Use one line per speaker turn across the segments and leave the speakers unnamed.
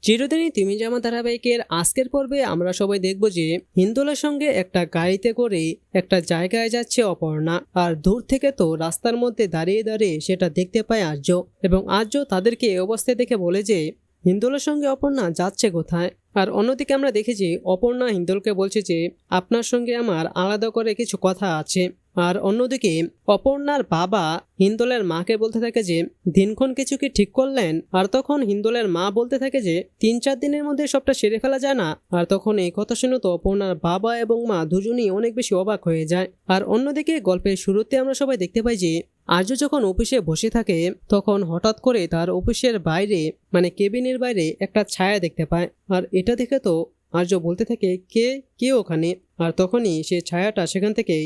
চিরদিনই তুমি যে আমার ধারাবাহিকের আজকের পর্বে আমরা সবাই দেখব যে হিন্দোলের সঙ্গে একটা গাড়িতে করে একটা জায়গায় যাচ্ছে অপর্ণা। আর দূর থেকে তো রাস্তার মধ্যে দাঁড়িয়ে দাঁড়িয়ে সেটা দেখতে পায় আর্য, এবং আর্য তাদেরকে এই অবস্থায় দেখে বলে যে হিন্দোলের সঙ্গে অপর্ণা যাচ্ছে কোথায়। আর অন্যদিকে আমরা দেখেছি অপর্ণা হিন্দোলকে বলছে যে আপনার সঙ্গে আমার আলাদা করে কিছু কথা আছে। আর অন্যদিকে অপর্ণার বাবা হিন্দোলের মাকে বলতে থাকে যে দিনক্ষণ কিছু কি ঠিক করলেন। আর তখন হিন্দোলের মা বলতে থাকে যে 3-4 দিনের মধ্যে সবটা সেরে ফেলা যায় না। আর তখন এই কথা শুনে তো অপর্ণার বাবা এবং মা দুজনেই অনেক বেশি অবাক হয়ে যায়। আর অন্যদিকে গল্পের শুরুতে আমরা সবাই দেখতে পাই যে আর্য যখন অফিসে বসে থাকে তখন হঠাৎ করে তার অফিসের বাইরে মানে কেবিনের বাইরে একটা ছায়া দেখতে পায়। আর এটা দেখে তো আর্য বলতে থাকে কে কে ওখানে। আর তখনই সে ছায়াটা সেখান থেকে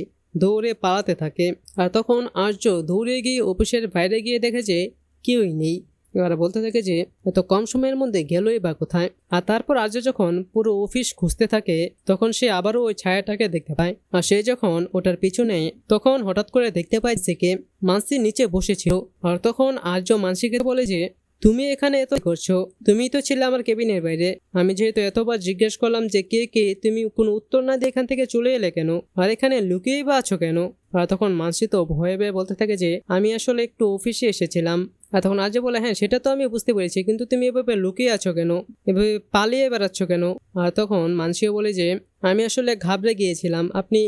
দৌড়ে পালাতে থাকে। আর তখন আর্য দৌড়ে গিয়ে অফিসের বাইরে গিয়ে দেখে যে কেউই নেই। এবার বলতে থাকে যে এত কম সময়ের মধ্যে গেলই বা কোথায়। আর তারপর আর্য যখন পুরো অফিস খুঁজতে থাকে তখন সে আবারও ওই ছায়াটাকে দেখতে পায়। আর সে যখন ওটার পিছনে তখন হঠাৎ করে দেখতে পায় যে কে মানসি নিচে বসেছিল। আর তখন আর্য মানসিকে বলে যে তুমি এখানে এত করছো, তুমি তো ছিলে আমার কেবিনের বাইরে। আমি যেহেতু এতবার জিজ্ঞেস করলাম যে কে কে, তুমি কোনো উত্তর না দিয়ে এখান থেকে চলে এলে কেন, আর এখানে লুকিয়েই বা আছো কেন। আর তখন মানসি তো ভয়ে ভয়ে বলতে থাকে যে আমি আসলে একটু অফিসে এসেছিলাম। আর তখন আজ বলে হ্যাঁ সেটা তো আমি বুঝতে পেরেছি, কিন্তু তুমি এভাবে লুকিয়ে আছো কেন, এভাবে পালিয়ে বেড়াচ্ছ কেন। আর তখন মানসিও বলে যে আমি আসলে ঘাবড়ে গিয়েছিলাম, আপনি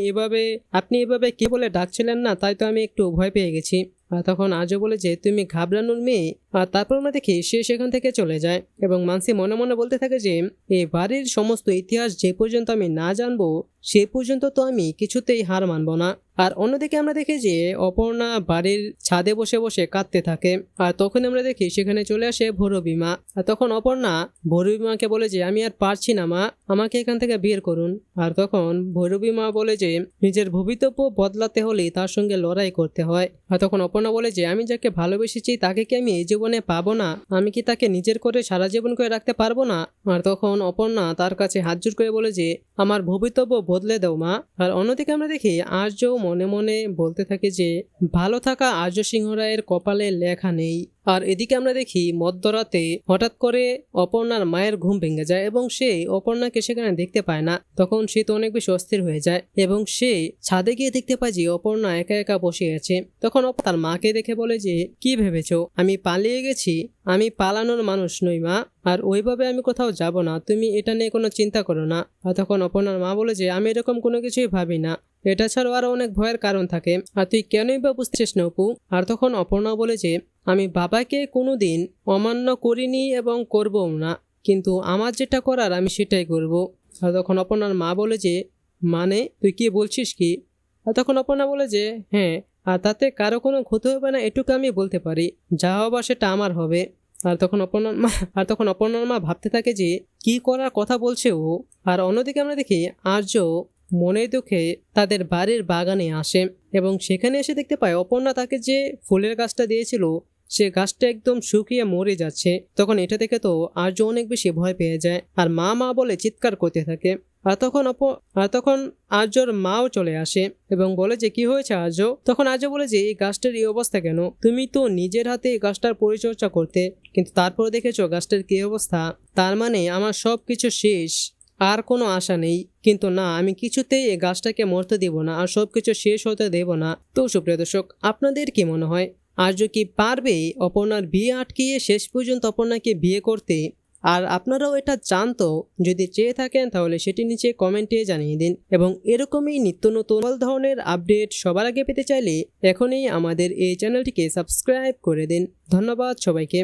এভাবে কে বলে ডাকছিলেন না, তাই তো আমি একটু ভয় পেয়ে গেছি। আর তখন আজও বলে যে তুমি ঘাবড়ানোর মেয়ে। আর তারপর আমরা দেখি সে সেখান থেকে চলে যায় এবং মানসি মনে মনে বলতে থাকে যে এই বাড়ির সমস্ত ইতিহাস যে পর্যন্ত আমি না জানবো সে পর্যন্ত তো আমি কিছুতেই হার মানব না। আর অন্যদিকে আমরা দেখি যে অপর্ণা বাড়ির ছাদে বসে বসে কাঁদতে থাকে। আর তখন আমরা দেখি সেখানে চলে আসে ভৈরবীমা। আর তখন অপর্ণা ভৈরবীমাকে বলে যে আমি আর পারছি না মা, আমাকে এখান থেকে বের করুন। আর তখন ভৈরবীমা বলে যে নিজের ভবিতব্য বদলাতে হলে তার সঙ্গে লড়াই করতে হয়। আর তখন অপর্ণা বলে যে আমি যাকে ভালোবেসেছি তাকে কি আমি এই জীবনে পাবো না, আমি কি তাকে নিজের করে সারা জীবন করে রাখতে পারবো না। আর তখন অপর্ণা তার কাছে হাত জোড় করে বলে যে আমার ভবিতব্য বদলে দাও মা। আর অন্যদিকে আমরা দেখি আর্য মনে মনে বলতে থাকে যে ভালো থাকা আর্য সিংহ রায়ের কপালে লেখা নেই। আর এদিকে আমরা দেখি মধ্যরাতে হঠাৎ করে অপর্ণার মায়ের ঘুম ভেঙে যায় এবং সে অপর্ণাকে সেখানে দেখতে পায় না। তখন সে তো অনেক বেশি অস্থির হয়ে যায় এবং সে ছাদে গিয়ে দেখতে পায় যে অপর্ণা একা একা বসে আছে। তখন তার মাকে দেখে বলে যে কি ভেবেছো আমি পালিয়ে গেছি, আমি পালানোর মানুষ নই মা, আর ওইভাবে আমি কোথাও যাব না, তুমি এটা নিয়ে কোনো চিন্তা করো না। আর তখন অপর্ণার মা বলে যে আমি এরকম কোনো কিছুই ভাবি না, এটা ছাড়াও আরো অনেক ভয়ের কারণ থাকে, আর তুই কেনই বা বুঝছিস না অপু। আর তখন অপর্ণা বলে যে আমি বাবাকে কোনোদিন অমান্য করিনি এবং করবও না, কিন্তু আমার যেটা করার আমি সেটাই করব। আর তখন অপর্ণার মা বলে যে মানে তুই কি বলছিস কি। আর তখন অপর্ণা বলে যে হ্যাঁ, আর তাতে কারো কোনো ক্ষতি হবে না এটুকু আমি বলতে পারি, যা হবার সেটা আমার হবে। আর তখন অপর্ণার মা ভাবতে থাকে যে কি করার কথা বলছে ও। আর অন্যদিকে আমরা দেখি আর্য মনে দুঃখে তাদের বাড়ির বাগানে আসে এবং সেখানে এসে দেখতে পায় অপর্ণা তাকে যে ফুলের গাছটা দিয়েছিল সে গাছটা একদম শুকিয়ে মরে যাচ্ছে। তখন এটা দেখে তো আর্য অনেক বেশি ভয় পেয়ে যায় আর মা মা বলে চিৎকার করতে থাকে। আর তখন আর্যর মাও চলে আসে এবং বলে যে কি হয়েছে আর্য। তখন আর্য বলে যে এই গাছটার এই অবস্থা কেন, তুমি তো নিজের হাতে এই গাছটার পরিচর্যা করতে, কিন্তু তারপর দেখেছো গাছটার কি অবস্থা, তার মানে আমার সব কিছু শেষ, আর কোনো আশা নেই। কিন্তু না, আমি কিছুতেই এই গাছটাকে মরতে দেব না আর সবকিছু শেষ হতে দেব না। তো সুপ্রিয় দর্শক, আপনাদের কি মনে হয় আর্য কি পারবে অপর্ণার বিয়ে আটকিয়ে শেষ পর্যন্ত অপর্ণাকে বিয়ে করতে? আর আপনারাও এটা জানতো, যদি চেয়ে থাকেন তাহলে সেটি নিচে কমেন্টে জানিয়ে দিন এবং এরকমই নিত্য নতুন ধরনের আপডেট সবার আগে পেতে চাইলে এখনই আমাদের এই চ্যানেলটিকে সাবস্ক্রাইব করে দিন। ধন্যবাদ সবাইকে।